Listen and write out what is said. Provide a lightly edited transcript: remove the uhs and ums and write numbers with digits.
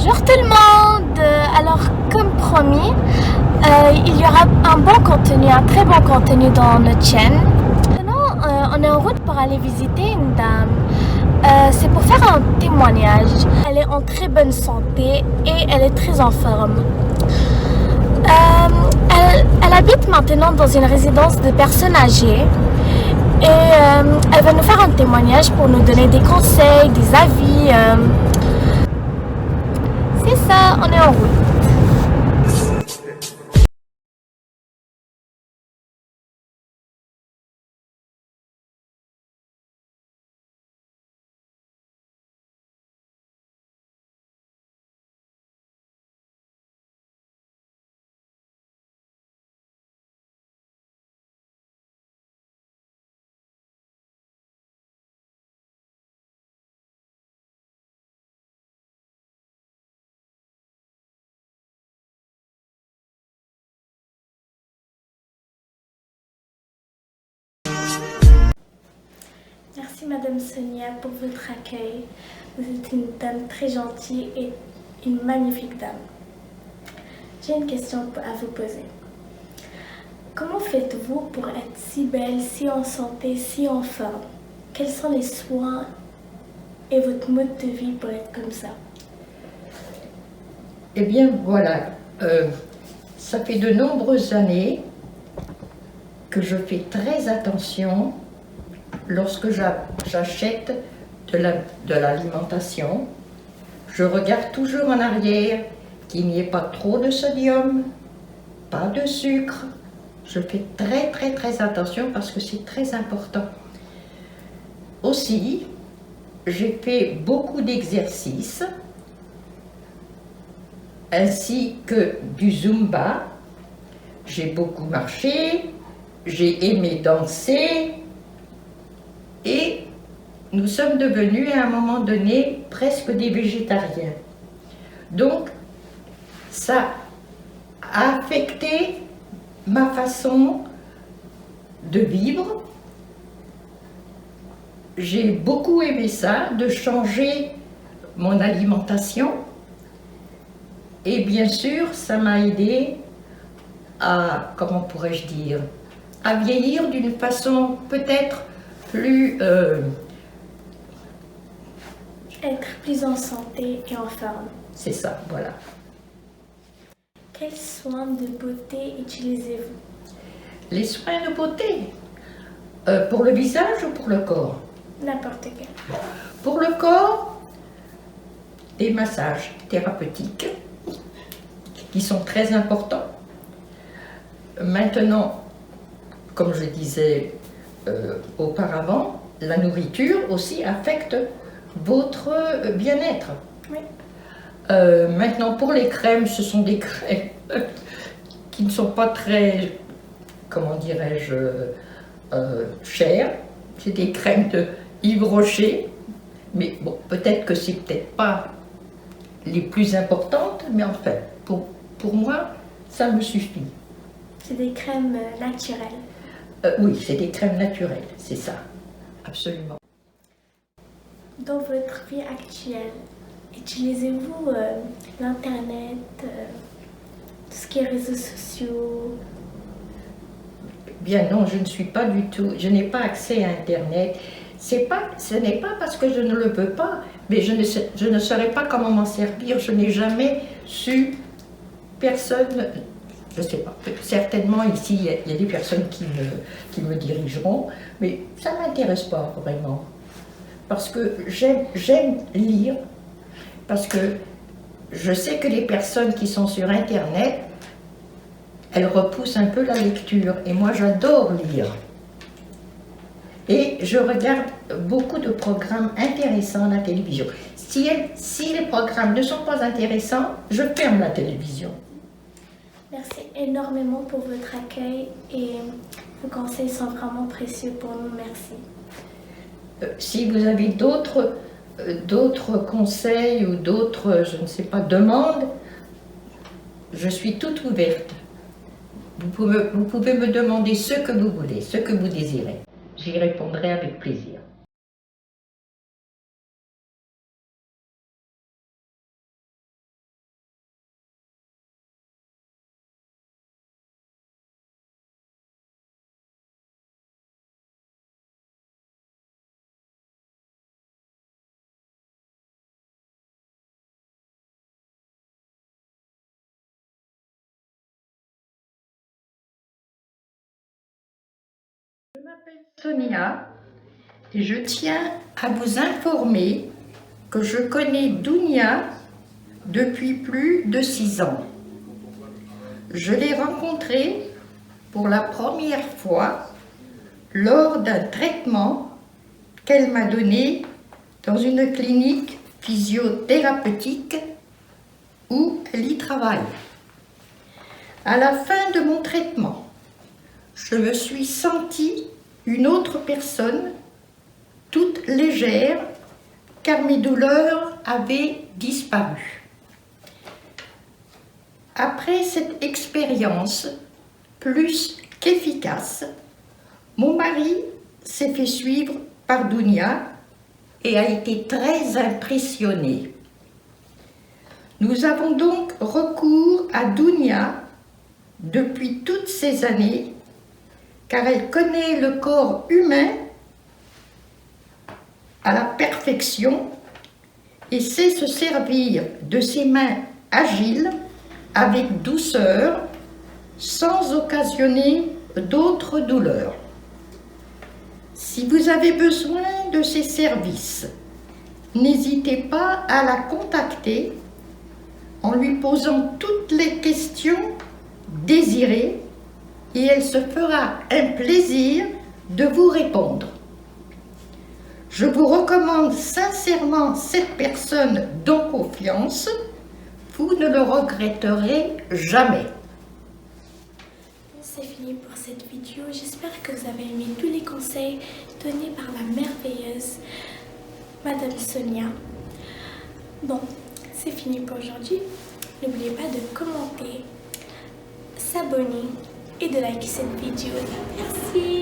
Bonjour tout le monde! Alors, comme promis, il y aura un bon contenu, un très bon contenu dans notre chaîne. Maintenant, on est en route pour aller visiter une dame. C'est pour faire un témoignage. Elle est en très bonne santé et elle est très en forme. Elle habite maintenant dans une résidence de personnes âgées. Et elle va nous faire un témoignage pour nous donner des conseils, des avis. C'est ça, on est en route. Merci Madame Sonia pour votre accueil. Vous êtes une dame très gentille et une magnifique dame. J'ai une question à vous poser. Comment faites-vous pour être si belle, si en santé, si en forme? Quels sont les soins et votre mode de vie pour être comme ça? Eh bien voilà, ça fait de nombreuses années que je fais très attention lorsque j'achète de l'alimentation. Je regarde toujours en arrière qu'il n'y ait pas trop de sodium, pas de sucre. Je fais très attention parce que c'est très important. Aussi, j'ai fait beaucoup d'exercices ainsi que du Zumba. J'ai beaucoup marché, j'ai aimé danser et nous sommes devenus à un moment donné presque des végétariens. Donc, ça a affecté ma façon de vivre. J'ai beaucoup aimé ça, de changer mon alimentation. Et bien sûr, ça m'a aidé à, comment pourrais-je dire, à vieillir d'une façon peut-être plus... Être plus en santé et en forme. C'est ça, voilà. Quels soins de beauté utilisez-vous? Les soins de beauté, pour le visage ou pour le corps? N'importe quel. Pour le corps, des massages thérapeutiques qui sont très importants. Maintenant, comme je disais auparavant, la nourriture aussi affecte votre bien-être. Oui. Maintenant, pour les crèmes, ce sont des crèmes qui ne sont pas très, comment dirais-je, chères. C'est des crèmes de Yves Rocher, mais bon, peut-être que c'est peut-être pas les plus importantes, mais en fait, pour moi, ça me suffit. C'est des crèmes naturelles. Oui, c'est des crèmes naturelles, c'est ça, absolument. Dans votre vie actuelle, utilisez-vous l'internet, tout ce qui est réseaux sociaux? Bien non, je ne suis pas du tout, je n'ai pas accès à Internet. Ce n'est pas parce que je ne le veux pas, mais je ne saurais pas comment m'en servir. Je n'ai jamais su, personne, je ne sais pas, certainement ici il y a des personnes qui me dirigeront, mais ça ne m'intéresse pas vraiment. Parce que j'aime lire, parce que je sais que les personnes qui sont sur Internet, elles repoussent un peu la lecture, et moi j'adore lire. Et je regarde beaucoup de programmes intéressants à la télévision. Si les programmes ne sont pas intéressants, je ferme la télévision. Merci énormément pour votre accueil et vos conseils sont vraiment précieux pour nous. Merci. Si vous avez d'autres conseils ou d'autres, je ne sais pas, demandes, je suis toute ouverte. Vous pouvez me demander ce que vous voulez, ce que vous désirez. J'y répondrai avec plaisir. Je m'appelle Sonia et je tiens à vous informer que je connais Dounia depuis plus de 6 ans. Je l'ai rencontrée pour la première fois lors d'un traitement qu'elle m'a donné dans une clinique physiothérapeutique où elle y travaille. À la fin de mon traitement, je me suis sentie une autre personne, toute légère, car mes douleurs avaient disparu. Après cette expérience, plus qu'efficace, mon mari s'est fait suivre par Dounia et a été très impressionné. Nous avons donc recours à Dounia depuis toutes ces années, car elle connaît le corps humain à la perfection et sait se servir de ses mains agiles avec douceur, sans occasionner d'autres douleurs. Si vous avez besoin de ses services, n'hésitez pas à la contacter en lui posant toutes les questions désirées et elle se fera un plaisir de vous répondre. Je vous recommande sincèrement cette personne dont confiance. Vous ne le regretterez jamais. C'est fini pour cette vidéo. J'espère que vous avez aimé tous les conseils donnés par la merveilleuse Madame Sonia. Bon, c'est fini pour aujourd'hui. N'oubliez pas de commenter, s'abonner et de liker cette vidéo. Merci.